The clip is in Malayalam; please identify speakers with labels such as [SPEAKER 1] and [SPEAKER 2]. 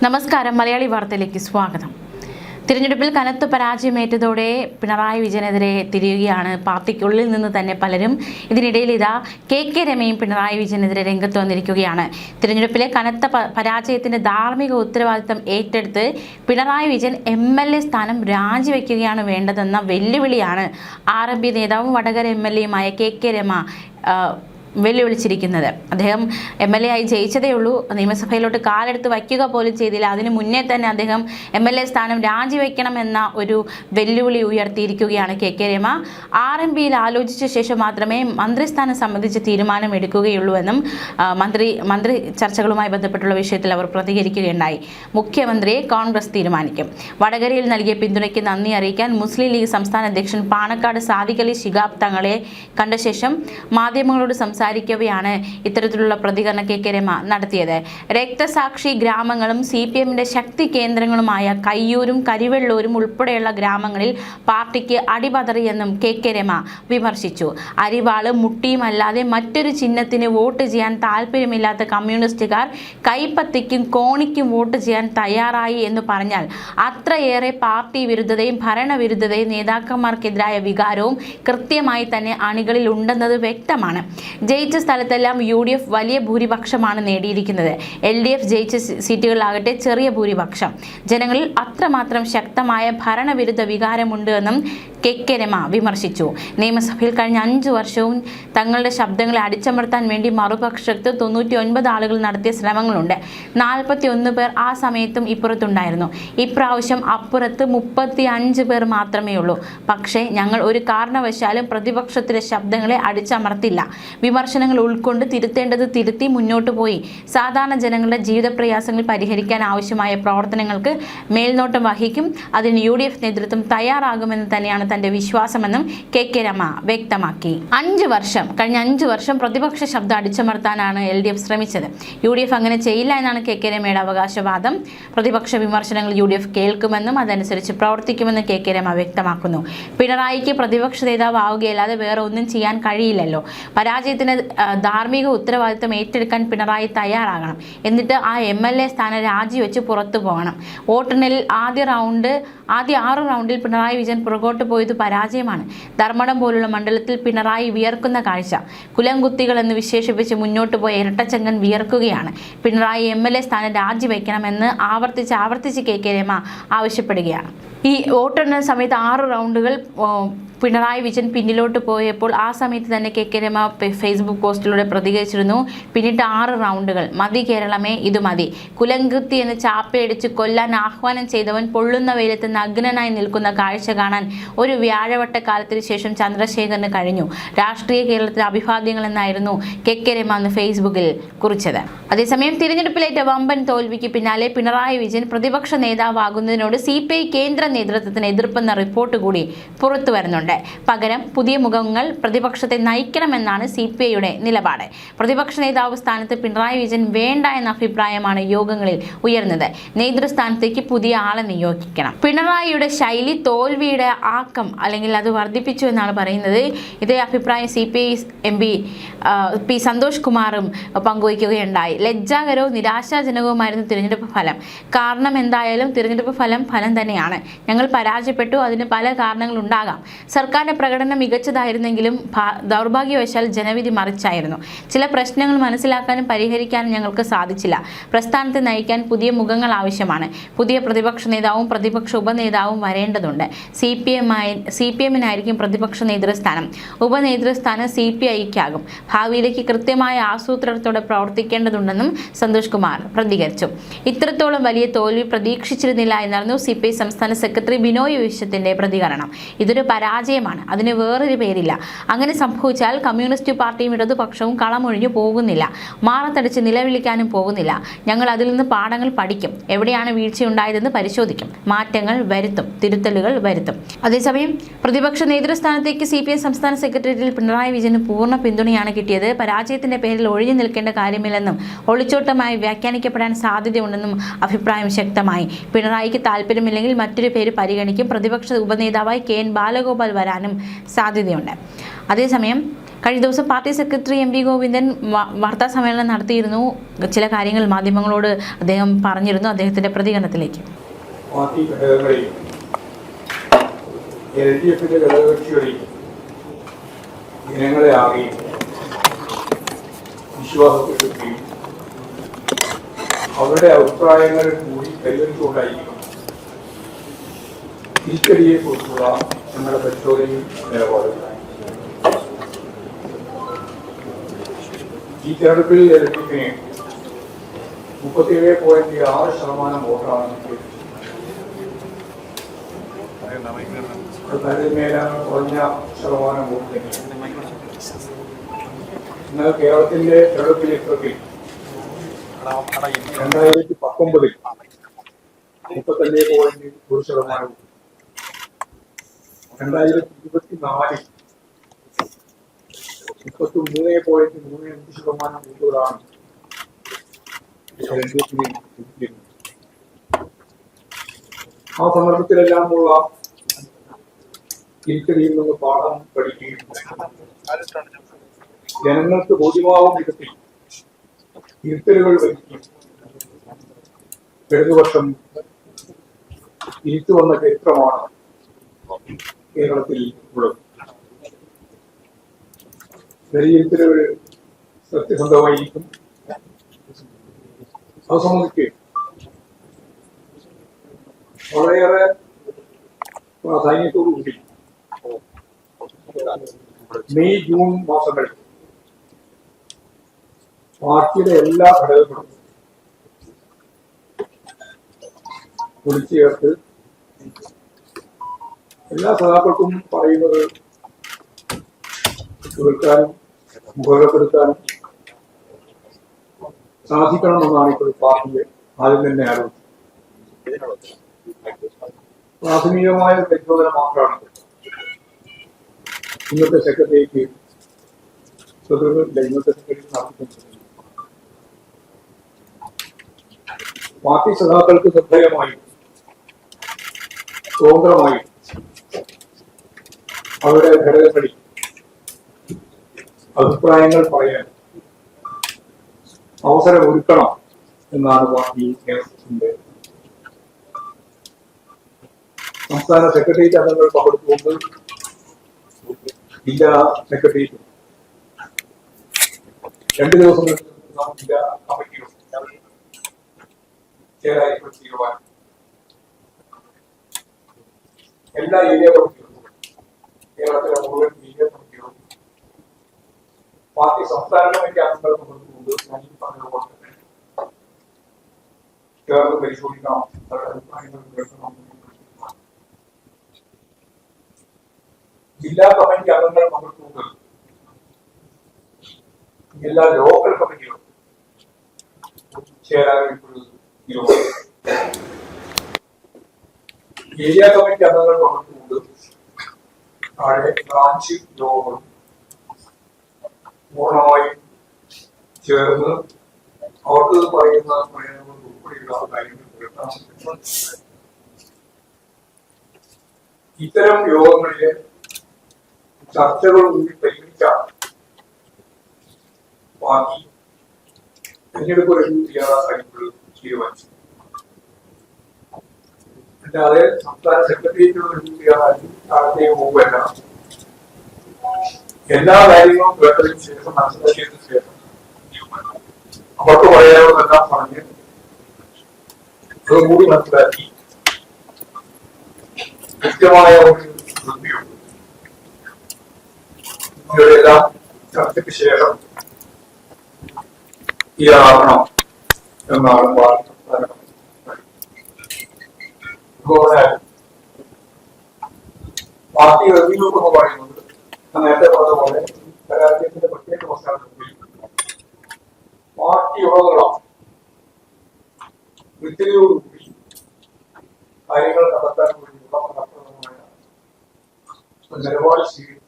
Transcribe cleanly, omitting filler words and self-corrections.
[SPEAKER 1] നമസ്കാരം. മലയാളി വാർത്തയിലേക്ക് സ്വാഗതം. തിരഞ്ഞെടുപ്പിൽ കനത്ത പരാജയമേറ്റതോടെ പിണറായി വിജയനെതിരെ തിരിയുകയാണ് പാർട്ടിക്കുള്ളിൽ നിന്ന് തന്നെ പലരും. ഇതിനിടയിൽ ഇതാ കെ രമയും പിണറായി വിജയനെതിരെ രംഗത്ത് വന്നിരിക്കുകയാണ്. തിരഞ്ഞെടുപ്പിലെ കനത്ത പരാജയത്തിന്റെ ധാർമ്മിക ഉത്തരവാദിത്തം ഏറ്റെടുത്ത് പിണറായി വിജയൻ MLA സ്ഥാനം രാജിവെക്കുകയാണ് വേണ്ടതെന്ന വെല്ലുവിളിയാണ് RMP നേതാവും വടകര MLA-യുമായ കെ രമ വെല്ലുവിളിച്ചിരിക്കുന്നത്. അദ്ദേഹം MLA ആയി ജയിച്ചതേ ഉള്ളൂ, നിയമസഭയിലോട്ട് കാലെടുത്ത് വയ്ക്കുക പോലും ചെയ്തില്ല. അതിന് മുന്നേ തന്നെ അദ്ദേഹം MLA സ്ഥാനം രാജിവെക്കണമെന്ന ഒരു വെല്ലുവിളി ഉയർത്തിയിരിക്കുകയാണ് കെ രമ. RMPയിൽ ആലോചിച്ച ശേഷം മാത്രമേ മന്ത്രിസ്ഥാനം സംബന്ധിച്ച് തീരുമാനമെടുക്കുകയുള്ളൂ എന്നും മന്ത്രി ചർച്ചകളുമായി ബന്ധപ്പെട്ടുള്ള വിഷയത്തിൽ അവർ പ്രതികരിക്കുകയുണ്ടായി. മുഖ്യമന്ത്രിയെ കോൺഗ്രസ് തീരുമാനിക്കും. വടകരയിൽ നൽകിയ പിന്തുണയ്ക്ക് നന്ദി അറിയിക്കാൻ മുസ്ലിം ലീഗ് സംസ്ഥാന അധ്യക്ഷൻ പാണക്കാട് സാദിഖ് അലി ശിഹാബ് തങ്ങളെ കണ്ട ശേഷം മാധ്യമങ്ങളോട് സംസാരിക്കവെയാണ് ഇത്തരത്തിലുള്ള പ്രതികരണം കെ രമ നടത്തിയത്. രക്തസാക്ഷി ഗ്രാമങ്ങളും CPM-ന്റെ ശക്തി കേന്ദ്രങ്ങളുമായ കയ്യൂരും കരിവെള്ളൂരും ഉൾപ്പെടെയുള്ള ഗ്രാമങ്ങളിൽ പാർട്ടിക്ക് അടിപതറിയെന്നും കെ രമ വിമർശിച്ചു. അരിവാളും മുട്ടിയും അല്ലാതെ മറ്റൊരു ചിഹ്നത്തിന് വോട്ട് ചെയ്യാൻ താല്പര്യമില്ലാത്ത കമ്മ്യൂണിസ്റ്റുകാർ കൈപ്പത്തിക്കും കോണിക്കും വോട്ട് ചെയ്യാൻ തയ്യാറായി എന്ന് പറഞ്ഞാൽ അത്രയേറെ പാർട്ടി വിരുദ്ധതയും ഭരണവിരുദ്ധതയും നേതാക്കന്മാർക്കെതിരായ വികാരവും കൃത്യമായി തന്നെ അണികളിൽ ഉണ്ടെന്നത് വ്യക്തമാണ്. ജയിച്ച സ്ഥലത്തെല്ലാം UDF വലിയ ഭൂരിപക്ഷമാണ് നേടിയിരിക്കുന്നത്. LDF ജയിച്ച സീറ്റുകളിലാകട്ടെ ചെറിയ ഭൂരിപക്ഷം. ജനങ്ങളിൽ അത്രമാത്രം ശക്തമായ ഭരണവിരുദ്ധ വികാരമുണ്ട് എന്നും കെ രമ വിമർശിച്ചു. നിയമസഭയിൽ കഴിഞ്ഞ 5 വർഷവും തങ്ങളുടെ ശബ്ദങ്ങളെ അടിച്ചമർത്താൻ വേണ്ടി മറുപക്ഷത്ത് 99 ആളുകൾ നടത്തിയ ശ്രമങ്ങളുണ്ട്. 41 പേർ ആ സമയത്തും ഇപ്പുറത്തുണ്ടായിരുന്നു. ഇപ്രാവശ്യം അപ്പുറത്ത് 35 പേർ മാത്രമേ ഉള്ളൂ. പക്ഷേ ഞങ്ങൾ ഒരു കാരണവശാലും പ്രതിപക്ഷത്തിലെ ശബ്ദങ്ങളെ അടിച്ചമർത്തില്ല. വിമർശനങ്ങൾ ഉൾക്കൊണ്ട് തിരുത്തേണ്ടത് തിരുത്തി മുന്നോട്ട് പോയി സാധാരണ ജനങ്ങളുടെ ജീവിത പ്രയാസങ്ങൾ പരിഹരിക്കാൻ ആവശ്യമായ പ്രവർത്തനങ്ങൾക്ക് മേൽനോട്ടം വഹിക്കും. അതിന് UDF നേതൃത്വം തയ്യാറാകുമെന്ന് തന്നെയാണ് തന്റെ വിശ്വാസമെന്നും കെ രമ വ്യക്തമാക്കി. കഴിഞ്ഞ 5 വർഷം പ്രതിപക്ഷ ശബ്ദം അടിച്ചമർത്താനാണ് LDF ശ്രമിച്ചത്. UDF അങ്ങനെ ചെയ്യില്ല എന്നാണ് കെ രമയുടെ അവകാശവാദം. പ്രതിപക്ഷ വിമർശനങ്ങൾ UDF കേൾക്കുമെന്നും അതനുസരിച്ച് പ്രവർത്തിക്കുമെന്നും കെ രമ വ്യക്തമാക്കുന്നു. പിണറായിക്ക് പ്രതിപക്ഷ നേതാവ് ആവുകയല്ലാതെ വേറെ ഒന്നും ചെയ്യാൻ കഴിയില്ലല്ലോ. പരാജയത്തിന് ധാർമ്മിക ഉത്തരവാദിത്തം ഏറ്റെടുക്കാൻ പിണറായി തയ്യാറാകണം. എന്നിട്ട് ആ MLA സ്ഥാനം രാജിവെച്ച് പുറത്തു പോകണം. വോട്ടെണ്ണലിൽ ആദ്യ 6 റൗണ്ടിൽ പിണറായി വിജയൻ പുറകോട്ട് പോയത് പരാജയമാണ്. ധർമ്മടം പോലുള്ള മണ്ഡലത്തിൽ പിണറായി വിയർക്കുന്ന കാഴ്ച. കുലംകുത്തികൾ എന്ന് വിശേഷിപ്പിച്ച് മുന്നോട്ട് പോയ ഇരട്ടച്ചങ്കൻ വിയർക്കുകയാണ്. പിണറായി MLA സ്ഥാനം രാജിവെക്കണമെന്ന് ആവർത്തിച്ച് കെ രമ ആവശ്യപ്പെടുകയാണ്. ഈ വോട്ടെണ്ണൽ സമയത്ത് 6 റൗണ്ടുകൾ പിണറായി വിജയൻ പിന്നിലോട്ട് പോയപ്പോൾ ആ സമയത്ത് തന്നെ കെ രമ ഫേസ്ബുക്ക് പോസ്റ്റിലൂടെ പ്രതികരിച്ചിരുന്നു. പിന്നിട്ട് 6 റൗണ്ടുകൾ മതി കേരളമേ, ഇത് മതി. കുലംകുത്തി എന്ന് ചാപ്പയടിച്ച് കൊല്ലാൻ ആഹ്വാനം ചെയ്തവൻ പൊള്ളുന്ന വെയിലത്ത് നഗ്നനായി നിൽക്കുന്ന കാഴ്ച കാണാൻ ഒരു വ്യാഴവട്ട കാലത്തിന് ശേഷം ചന്ദ്രശേഖരന് കഴിഞ്ഞു. രാഷ്ട്രീയ കേരളത്തിലെ അഭിവാദ്യങ്ങൾ എന്നായിരുന്നു കെ രമ അന്ന് ഫേസ്ബുക്കിൽ കുറിച്ചത്. അതേസമയം തിരഞ്ഞെടുപ്പിലേറ്റ വമ്പൻ തോൽവിക്ക് പിന്നാലെ പിണറായി വിജയൻ പ്രതിപക്ഷ നേതാവാകുന്നതിനോട് CPI കേന്ദ്ര നേതൃത്വത്തിന് എതിർപ്പെന്ന റിപ്പോർട്ട് കൂടി പുറത്തു വരുന്നുണ്ട്. പകരം പുതിയ മുഖങ്ങൾ പ്രതിപക്ഷത്തെ നയിക്കണമെന്നാണ് CPI-യുടെ നിലപാട്. പ്രതിപക്ഷ നേതാവ് സ്ഥാനത്ത് പിണറായി വിജയൻ വേണ്ട എന്ന അഭിപ്രായമാണ് യോഗങ്ങളിൽ ഉയർന്നത്. നേതൃസ്ഥാനത്തേക്ക് പുതിയ ആളെ നിയോഗിക്കണം. പിണറായിയുടെ ശൈലി തോൽവിയുടെ ആക്കം അല്ലെങ്കിൽ അത് വർദ്ധിപ്പിച്ചു എന്നാണ് പറയുന്നത്. ഇതേ അഭിപ്രായം CPI MP P സന്തോഷ് കുമാറും പങ്കുവയ്ക്കുകയുണ്ടായി. ലജ്ജാകരവും നിരാശാജനകവുമായിരുന്നു തിരഞ്ഞെടുപ്പ് ഫലം. കാരണം എന്തായാലും തിരഞ്ഞെടുപ്പ് ഫലം തന്നെയാണ്. ഞങ്ങൾ പരാജയപ്പെട്ടു. അതിന് പല കാരണങ്ങളുണ്ടാകാം. സർക്കാരിന്റെ പ്രകടനം മികച്ചതായിരുന്നെങ്കിലും ദൗർഭാഗ്യവശാൽ ജനവിധി മറിച്ചായിരുന്നു. ചില പ്രശ്നങ്ങൾ മനസ്സിലാക്കാനും പരിഹരിക്കാനും ഞങ്ങൾക്ക് സാധിച്ചില്ല. പ്രസ്ഥാനത്തെ നയിക്കാൻ പുതിയ മുഖങ്ങൾ ആവശ്യമാണ്. പുതിയ പ്രതിപക്ഷ നേതാവും പ്രതിപക്ഷ ഉപനേതാവും വരേണ്ടതുണ്ട്. CPM-നായിരിക്കും പ്രതിപക്ഷ നേതൃസ്ഥാനം. ഉപനേതൃസ്ഥാനം CPI-ക്കാകും. ഭാവിയിലേക്ക് കൃത്യമായ ആസൂത്രണത്തോടെ പ്രവർത്തിക്കേണ്ടതുണ്ടെന്നും സന്തോഷ് കുമാർ പ്രതികരിച്ചു. ഇത്രത്തോളം വലിയ തോൽവി പ്രതീക്ഷിച്ചിരുന്നില്ല എന്നായിരുന്നു CPI സംസ്ഥാന സെക്രട്ടറി ബിനോയ് വിശ്വത്തിന്റെ പ്രതികരണം. ഇതൊരു പരാജയമാണ്, അതിന് വേറൊരു പേരില്ല. അങ്ങനെ സംഭവിച്ചാൽ കമ്മ്യൂണിസ്റ്റ് പാർട്ടിയും ഇടതുപക്ഷവും കളമൊഴിഞ്ഞു പോകുന്നില്ല. മാറത്തടിച്ച് നിലവിളിക്കാനും പോകുന്നില്ല. ഞങ്ങൾ അതിൽ നിന്ന് പാഠങ്ങൾ പഠിക്കും. എവിടെയാണ് വീഴ്ചയുണ്ടായതെന്ന് പരിശോധിക്കും. മാറ്റങ്ങൾ വരുത്തും, തിരുത്തലുകൾ വരുത്തും. അതേസമയം പ്രതിപക്ഷ നേതൃസ്ഥാനത്തേക്ക് CPI സംസ്ഥാന സെക്രട്ടേറിയറ്റിൽ പിണറായി വിജയന് പൂർണ്ണ പിന്തുണയാണ് കിട്ടിയത്. പരാജയത്തിന്റെ പേരിൽ ഒഴിഞ്ഞു നിൽക്കേണ്ട കാര്യമില്ലെന്നും ഒളിച്ചോട്ടമായി വ്യാഖ്യാനിക്കപ്പെടാൻ സാധ്യതയുണ്ടെന്നും അഭിപ്രായം ശക്തമായി. പിണറായിക്ക് താല്പര്യമില്ലെങ്കിൽ മറ്റൊരു പേര് പരിഗണിക്കും. പ്രതിപക്ഷ ഉപനേതാവായി KN ബാലഗോപാൽ വരാനും സാധ്യതയുണ്ട്. അതേസമയം കഴിഞ്ഞ ദിവസം party secretary M V Govindan വാർത്താ സമ്മേളനം നടത്തിയിരുന്നു. ചില കാര്യങ്ങൾ മാധ്യമങ്ങളോട് അദ്ദേഹം പറഞ്ഞിരുന്നു. അദ്ദേഹത്തിന്റെ പ്രതികരണത്തിലേക്ക്.
[SPEAKER 2] പാർട്ടി ഘടകങ്ങളെയും LDFിന്റെ ഘടകകക്ഷികളെയും ജനങ്ങളെ ആകെയും വിശ്വാസത്തിലെടുക്കുകയും അവരുടെ അഭിപ്രായങ്ങൾ കൂടി പരിഗണിച്ചുകൊണ്ടായിരിക്കും തിരിച്ചടിയെക്കുറിച്ചുള്ള ഞങ്ങളുടെ പരിശോധനയും നിലപാടുകളായി. ഈ തെരഞ്ഞെടുപ്പിൽ LDFിന് 37.6% വോട്ടാണ് താരതമ്യേന കുറഞ്ഞ ശതമാനം വോട്ട്. എന്നാൽ കേരളത്തിന്റെ തെരഞ്ഞെടുപ്പ് ചരിത്രത്തിൽ 2019 35.1%, 2024 33.35% വോട്ടുകളാണ് ആ സന്ദർഭത്തിലെല്ലാമുള്ള തിരിച്ചടിയിൽ നിന്ന് പാഠം പഠിക്കുകയും ജനങ്ങൾക്ക് ബോധ്യമാവും വിധത്തിൽ തിരുത്തലുകൾ വരുത്തുകയും ഇടതുപക്ഷം തിരിച്ചു വന്ന ചരിത്രമാണ് കേരളത്തിൽ ഉള്ളത്. തിരുത്തലുകൾ സത്യസന്ധമായിരിക്കും. അത് സംബന്ധിച്ച് വളരെയേറെ പ്രാധാന്യത്തോടുകൂടി മെയ് ജൂൺ മാസങ്ങളിൽ പാർട്ടിയുടെ എല്ലാ ഘടകങ്ങളും വിളിച്ചുചേർത്ത് എല്ലാ സഖാക്കൾക്കും പറയുന്നത് കേൾക്കാനും മുഖപ്പെടുത്താനും സാധിക്കണമെന്നാണ് ഇപ്പോൾ പാർട്ടിയെ ആദ്യം തന്നെ ആലോചിച്ചത്. പ്രാഥമികമായ പരിശോധന മാത്രമാണ് ഇന്നത്തെ സെക്രട്ടറിക്ക് ഇന്നത്തെ സെക്രട്ടറി നടത്തിക്കൊണ്ടിരിക്കുന്നത്. പാർട്ടി സഖാക്കൾക്ക് ശ്രദ്ധേയമായി സ്വതന്ത്രമായി അവരുടെ ഘടകങ്ങളിൽ അഭിപ്രായങ്ങൾ പറയാൻ അവസരം ഒരുക്കണം എന്നാണ് പാർട്ടി നേതൃത്വത്തിന്റെ. സംസ്ഥാന സെക്രട്ടേറിയറ്റ് അംഗങ്ങൾ പങ്കെടുത്തുകൊണ്ട് ജില്ലാ സെക്രട്ടേറിയറ്റ് 2 ദിവസം ജില്ലാ കമ്മിറ്റിയും തീരുമാനം എല്ലാ ഏരിയ കമ്മിറ്റികളും കേരളത്തിലെ മുഴുവൻ ഏരിയ കമ്മിറ്റികളും പാർട്ടി സംസ്ഥാന കമ്മിറ്റി അംഗങ്ങൾ പങ്കെടുത്തുകൊണ്ട് ഞാൻ ഈ പറഞ്ഞതുപോലെ തന്നെ ചേർന്ന് പരിശോധിക്കണം, അവരുടെ അഭിപ്രായങ്ങൾ കേൾക്കണം. ജില്ലാ കമ്മിറ്റി അംഗങ്ങൾ പങ്കെടുത്തുകൊണ്ട് എല്ലാ ലോക്കൽ കമ്മിറ്റികളും ചേരാൻ തീരുമാനം. ഏരിയ കമ്മിറ്റി അംഗങ്ങൾ പങ്കെടുത്തുകൊണ്ട് താഴെ ബ്രാഞ്ച് യോഗങ്ങളും പൂർണ്ണമായും ചേർന്ന് അവർക്ക് പറയുന്ന പ്രയോജനങ്ങൾ ഉൾപ്പെടെയുള്ള കാര്യങ്ങൾ കേൾക്കാൻ. ഇത്തരം യോഗങ്ങളിലെ ചർച്ചകൾ കൂടി പരിഗണിച്ചാണ് പാർട്ടി തെരഞ്ഞെടുപ്പ് റിവ്യൂ തയ്യാറാക്കാനുള്ള തീരുമാനിച്ചു. അല്ലാതെ സംസ്ഥാന സെക്രട്ടേറിയറ്റുകൾ റിവ്യൂ തയ്യാറാക്കി താഴത്തേക്ക് പോകുകയല്ല. എല്ലാ കാര്യങ്ങളും കേട്ടതിന് ശേഷം മനസ്സിലാക്കിയതിനു ശേഷം അവർക്ക് പറയാനുള്ളതെല്ലാം പറഞ്ഞ് അതുകൂടി മനസ്സിലാക്കി കൃത്യമായ ഒരു റിവ്യൂ ഇവരെല്ലാം ചർച്ചയ്ക്ക് ശേഷം തയ്യാറാക്കണം എന്നാണ് പാർട്ടി സംസ്ഥാന പാർട്ടി റിവ്യൂ എന്ന് പറയുന്നത് നേരത്തെ പറഞ്ഞ പോലെ പരാജയത്തിന്റെ പ്രത്യേക പശ്ചാത്തലത്തിൽ പാർട്ടി ഉടനീളം കൃത്യതയോടുകൂടി കാര്യങ്ങൾ നടത്താൻ വേണ്ടിയുള്ള ഫലപ്രദമായ നിലപാട് സ്വീകരിക്കും.